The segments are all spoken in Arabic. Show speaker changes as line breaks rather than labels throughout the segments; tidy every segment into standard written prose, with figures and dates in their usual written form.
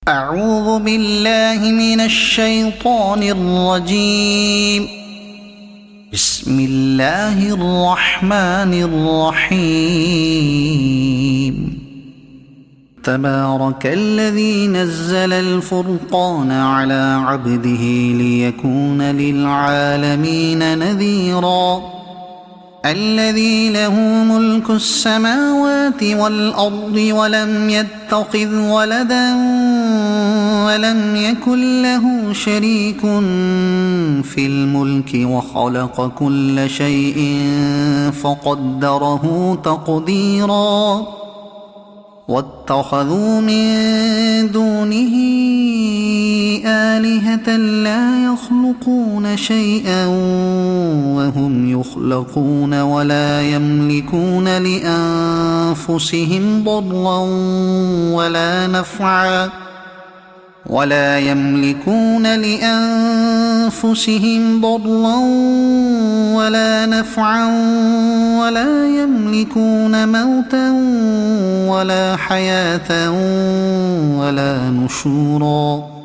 أعوذ بالله من الشيطان الرجيم. بسم الله الرحمن الرحيم. تبارك الذي نزل الفرقان على عبده ليكون للعالمين نذيرا. الذي له ملك السماوات والأرض ولم يتخذ ولدا ولم يكن له شريك في الملك وخلق كل شيء فقدره تقديرا. واتخذوا من دونه آلهة لا يخلقون شيئا وهم يخلقون ولا يملكون لأنفسهم ضرا ولا نفعا ولا يملكون موتا ولا حياة ولا نشورا.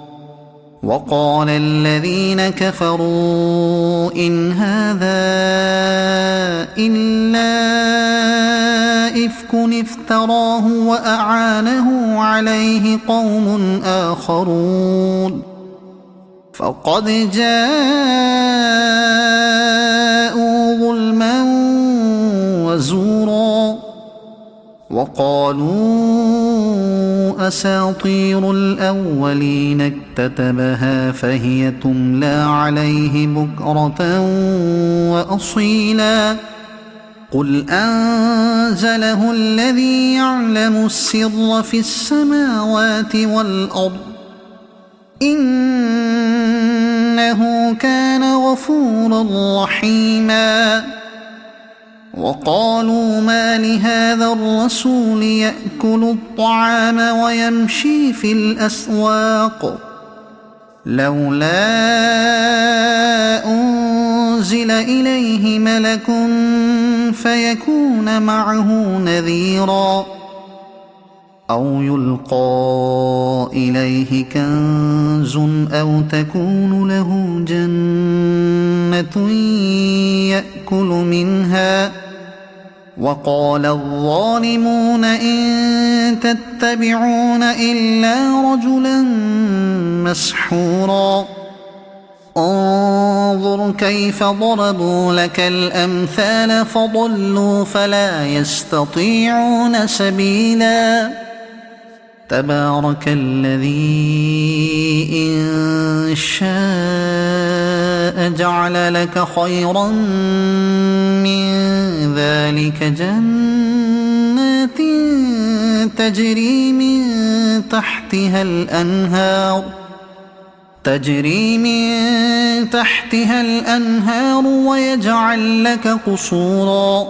وقال الذين كفروا إن هذا إلا إفك افتراه وأعانه عليه قوم آخرون فقد جاءوا ظلما وزورا. وقالوا أساطير الأولين اكتتبها فهي تملى عليه بكرة وأصيلا. قل أنزله الذي يعلم السر في السماوات والأرض إنه كان غفورا رحيما. وقالوا ما لهذا الرسول يأكل الطعام ويمشي في الأسواق لولا أنزل إليه ملك فيكون معه نذيرا أو يلقى إليه كنز أو تكون له جنة يأكل منها. وقال الظالمون إن تتبعون إلا رجلا مسحورا. انظر كيف ضربوا لك الأمثال فضلوا فلا يستطيعون سبيلا. تبارك الذي إن شاء جعل لك خيرا من ذلك جنات تجري من تحتها الأنهار ويجعل لك قصورا.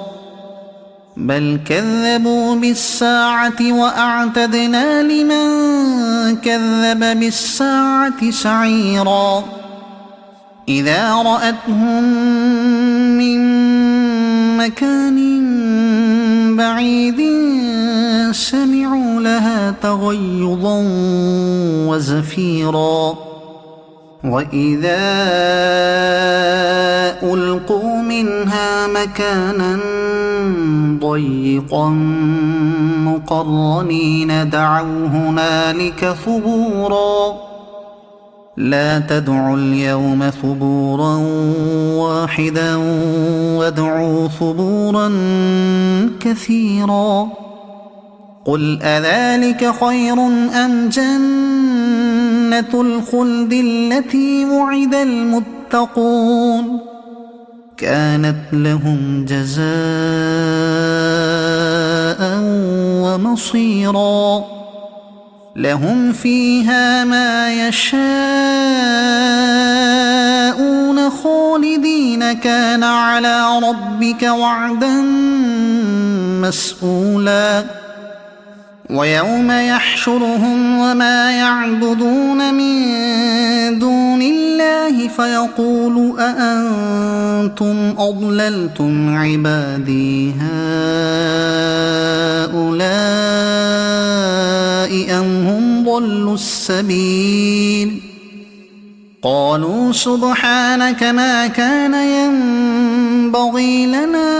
بل كذبوا بالساعة وأعتدنا لمن كذب بالساعة سعيرا. إذا رأتهم من مكان بعيد سمعوا لها تغيظا وزفيرا. وإذا ألقوا منها مكانا ضيقا مقرنين دعوا هنالك ثبورا. لا تدعوا اليوم ثبورا واحدا وادعوا ثبورا كثيرا. قل أذلك خير أم جنة الخلد التي وعد المتقون كانت لهم جزاء ومصيرا. لهم فيها ما يشاءون خالدين كان على ربك وعدا مسئولا. ويوم يحشرهم وما يعبدون من دون الله فيقول أأنتم أضللتم عبادي هؤلاء أم هم ضلوا السبيل قالوا سبحانك ما كان ينبغي لنا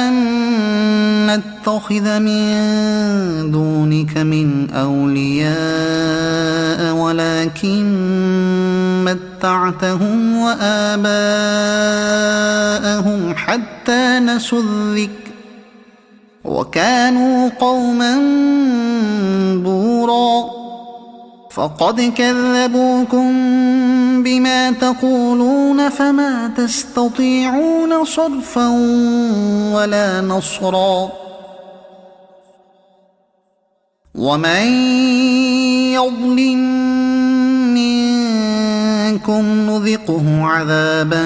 أن نتخذ من دونك من أولياء ولكن متعتهم وآباءهم حتى نسوا الذكر وكانوا قوما بورا فقد كذبوكم بما تقولون فما تستطيعون صرفا ولا نصرا ومن يظلم منكم نذقه عذابا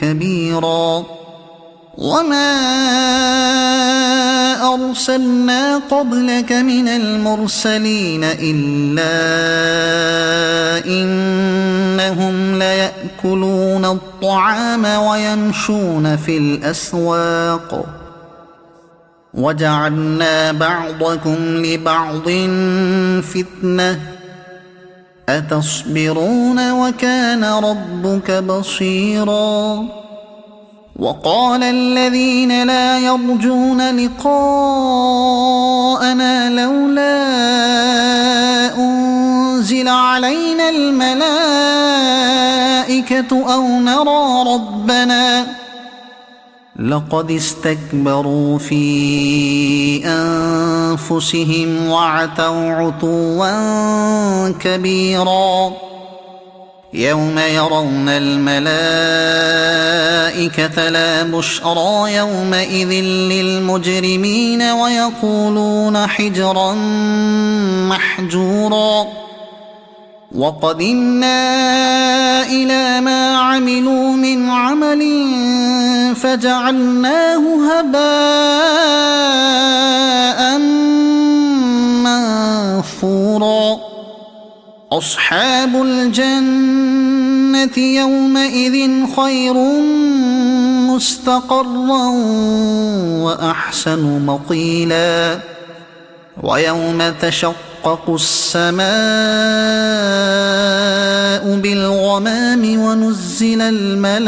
كبيرا وما أرسلنا قبلك من المرسلين إلا إنهم ليأكلون الطعام ويمشون في الأسواق وجعلنا بعضكم لبعض فتنة أتصبرون وكان ربك بصيرا وقال الذين لا يرجون لقاءنا لولا أنزل علينا الملائكة أو نرى ربنا لقد استكبروا في أنفسهم وعتوا عتوا كبيرا يوم يرون الملائكة لا بشرى يومئذ للمجرمين ويقولون حجرا محجورا وقدمنا إلى ما عملوا من عمل فجعلناه هباء منثورا أصحاب الجنة يومئذ خير مستقرا وأحسن مقيلا ويوم تشقق السماء بالغمام ونزل الملائكة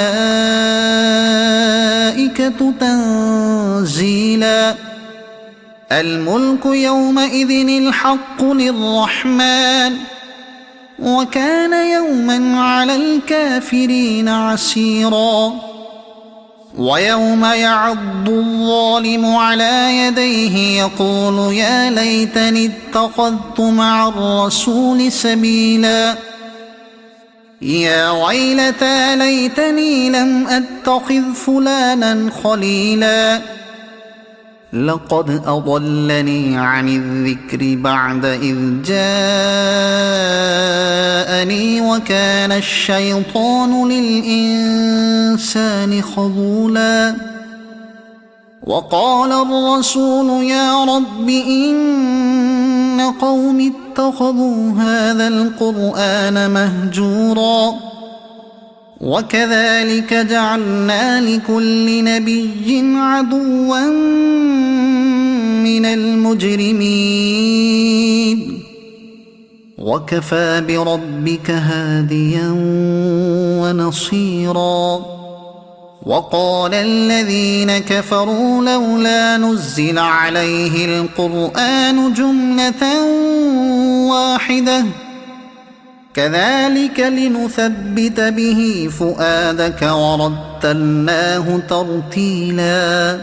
تنزيلا الملك يومئذ الحق للرحمن وكان يوما على الكافرين عسيرا ويوم يعض الظالم على يديه يقول يا ليتني اتخذت مع الرسول سبيلا يا ويلتى ليتني لم أتخذ فلانا خليلا لقد أضلني عن الذكر بعد إذ جاءني وكان الشيطان للإنسان خذولا وقال الرسول يا رب إن قوم اتخذوا هذا القرآن مهجورا وكذلك جعلنا لكل نبي عدوا من المجرمين وكفى بربك هاديا ونصيرا وقال الذين كفروا لولا نزل عليه القرآن جملة واحدة كذلك لنثبت به فؤادك ورتلناه ترتيلا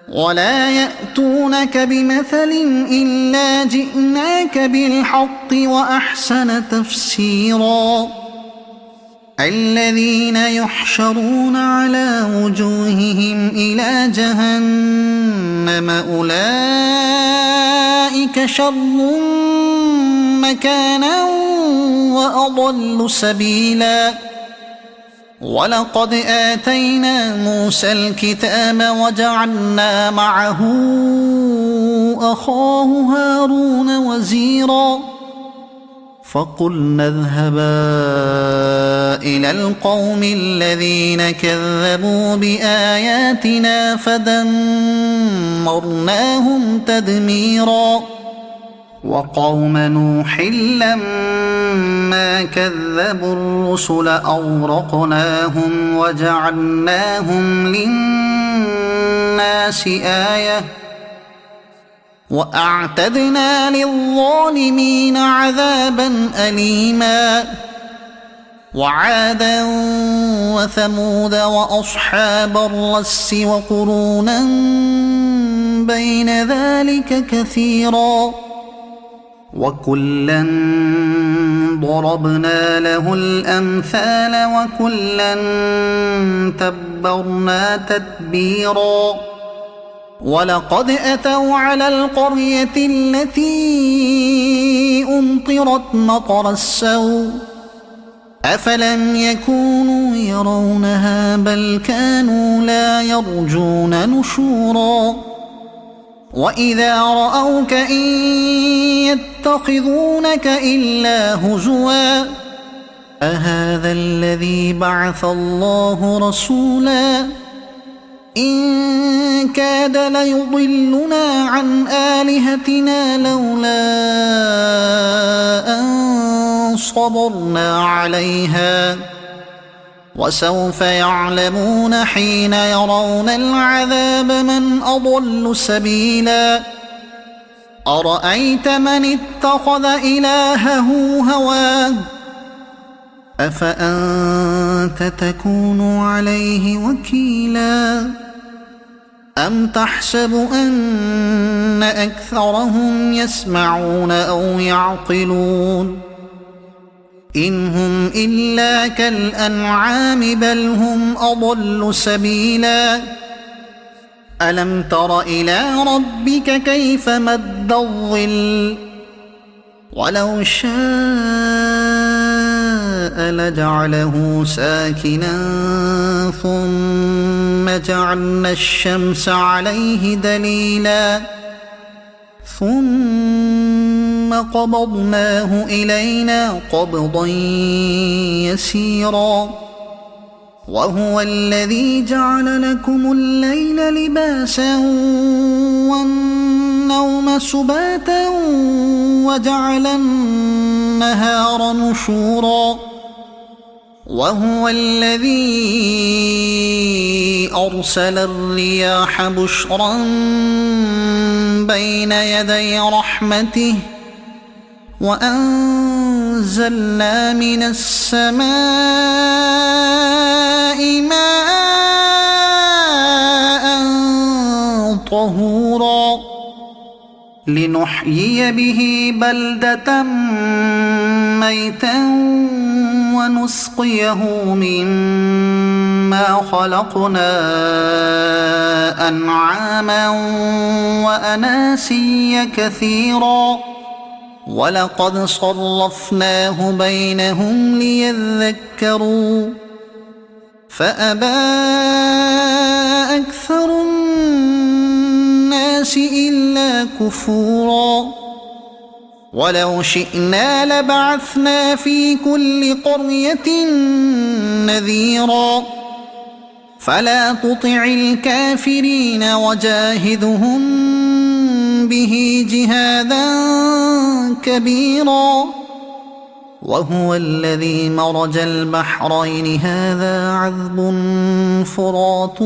ولا يأتونك بمثل إلا جئناك بالحق وأحسن تفسيرا الذين يحشرون على وجوههم إلى جهنم أولئك شر مكانا وأضل سبيلا ولقد آتينا موسى الكتاب وجعلنا معه أخاه هارون وزيرا فقلنا اذهبا إلى القوم الذين كذبوا بآياتنا فدمرناهم تدميرا وقوم نوح لما كذبوا الرسل أغرقناهم وجعلناهم للناس آية وأعتدنا للظالمين عذابا أليما وعادا وثمود وأصحاب الرس وقرونا بين ذلك كثيرا وكلا ضربنا له الأمثال وكلا تبرنا تتبيرا ولقد أتوا على القرية التي أمطرت مطر السوء أفلم يكونوا يرونها بل كانوا لا يرجون نشورا وإذا رأوك إن يتخذونك إلا هزوا أهذا الذي بعث الله رسولا إن كاد ليضلنا عن آلهتنا لولا أن صبرنا عليها وسوف يعلمون حين يرون العذاب من أضل سبيلا أرأيت من اتخذ إلهه هواه أفأنت تكون عليه وكيلا أم تحسب أن أكثرهم يسمعون أو يعقلون إن هم إلا كالأنعام بل هم أضل سبيلا ألم تر إلى ربك كيف مد الظل ولو شاء لجعله ساكنا ثم جعلنا الشمس عليه دليلا ثم قبضناه إلينا قبضا يسيرا وهو الذي جعل لكم الليل لباسا والنوم سباتا وجعل النهار نشورا وهو الذي أرسل الرياح بشرا بين يدي رحمته وأنزلنا من السماء ماء طهورا لنحيي به بلدة ميتا ونسقيه مما خلقنا أنعاما وأناسيا كثيرا ولقد صرفناه بينهم ليذكروا فأبى أكثر الناس إلا كفورا ولو شئنا لبعثنا في كل قرية نذيرا فلا تطع الكافرين وجاهدهم به جهادا كبيرا وهو الذي مرج البحرين هذا عذب فرات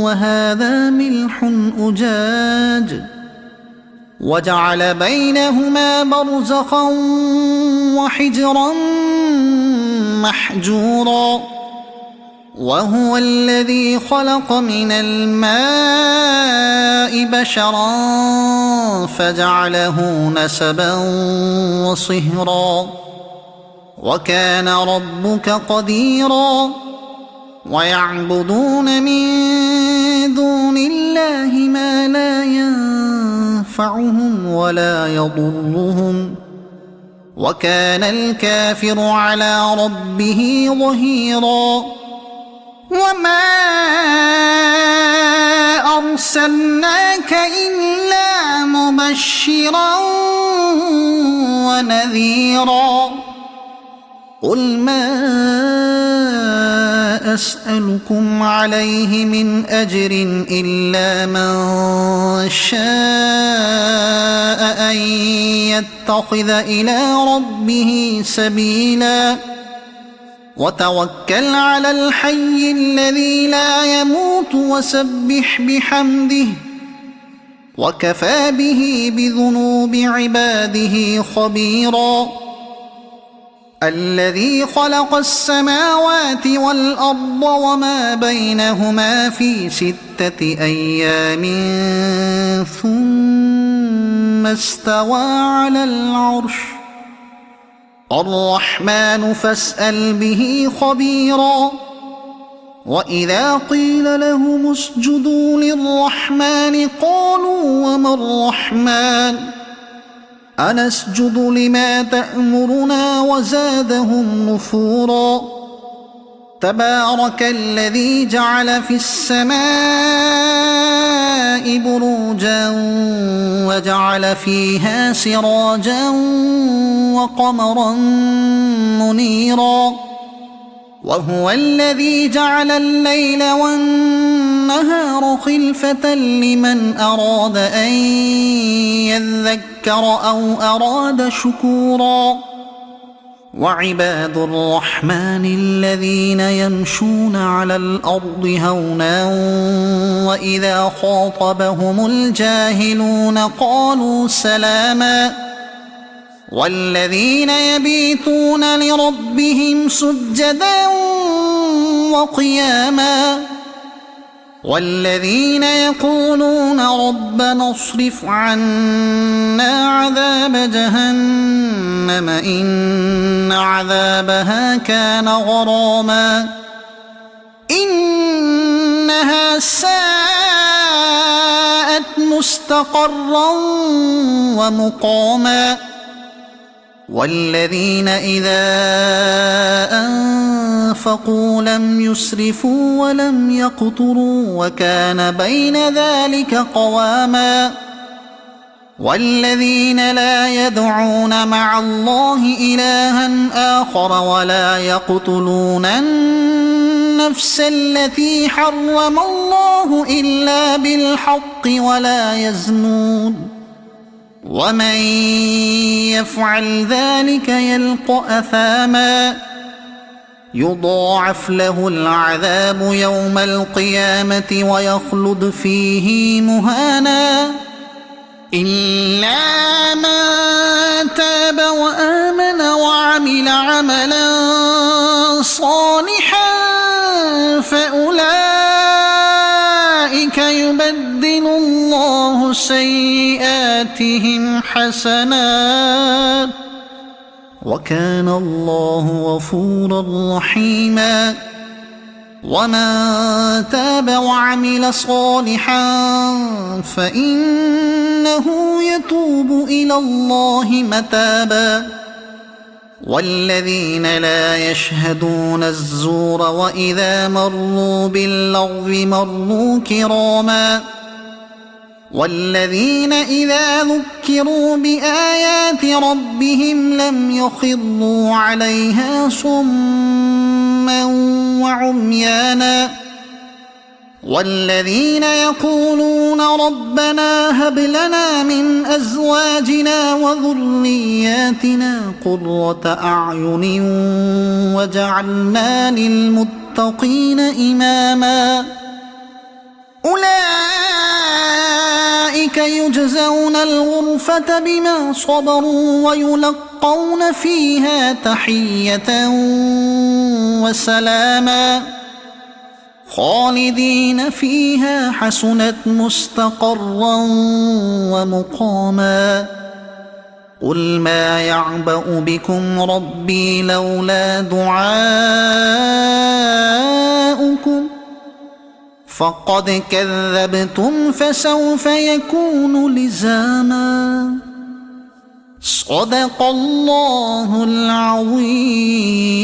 وهذا ملح أجاج وجعل بينهما برزخا وحجرا محجورا وهو الذي خلق من الماء بشرا فجعله نسبا وصهرا وكان ربك قديرا ويعبدون من دون الله ما لا ينفعهم ولا يضرهم وكان الكافر على ربه ظهيرا وما أرسلناك إلا مبشرا ونذيرا قل ما أسألكم عليه من أجر إلا من شاء أن يتخذ إلى ربه سبيلا وتوكل على الحي الذي لا يموت وسبح بحمده وكفى به بذنوب عباده خبيرا الذي خلق السماوات والأرض وما بينهما في 6 أيام ثم استوى على العرش الرحمن فاسأل به خبيرا وإذا قيل لهم اسجدوا للرحمن قالوا وما الرحمن أنسجد لما تأمرنا وزادهم نفورا تبارك الذي جعل في السماء بروجا وجعل فيها سراجا وقمرا منيرا وهو الذي جعل الليل والنهار خلفة لمن أراد أن يذكر أو أراد شكورا وعباد الرحمن الذين يمشون على الأرض هونا وإذا خاطبهم الجاهلون قالوا سلاما والذين يبيتون لربهم سجدا وقياما والذين يقولون ربنا اصرف عنا عذاب جهنم إن عذابها كان غراما إنها ساءت مستقرا ومقاما والذين إذا أنفقوا لم يسرفوا ولم يقتروا وكان بين ذلك قواما والذين لا يدعون مع الله إلها آخر ولا يقتلون النفس التي حرم الله إلا بالحق ولا يزنون ومن يفعل ذلك يلق أثاما يضاعف له العذاب يوم القيامة ويخلد فيه مهانا إلا من تاب وآمن وعمل عملا صالحا فأولئك يبدل الله سيئاتهم حسنات وكان الله غفورا رحيما ومن تاب وعمل صالحا فإنه يتوب إلى الله متابا والذين لا يشهدون الزور وإذا مروا باللغو مروا كراما والذين إذا ذكروا بآيات ربهم لم يخروا عليها صما وعميانا والذين يقولون ربنا هب لنا من أزواجنا وذرياتنا قرة أعين وجعلنا للمتقين إماما أولئك يجزون الغرفة بما صبروا ويلقون فيها تحية وسلاما خالدين فيها حسنت مستقرا ومقاما قل ما يعبأ بكم ربي لولا دعاؤكم فقد كذبتم فسوف يكون لزاما صدق الله العظيم.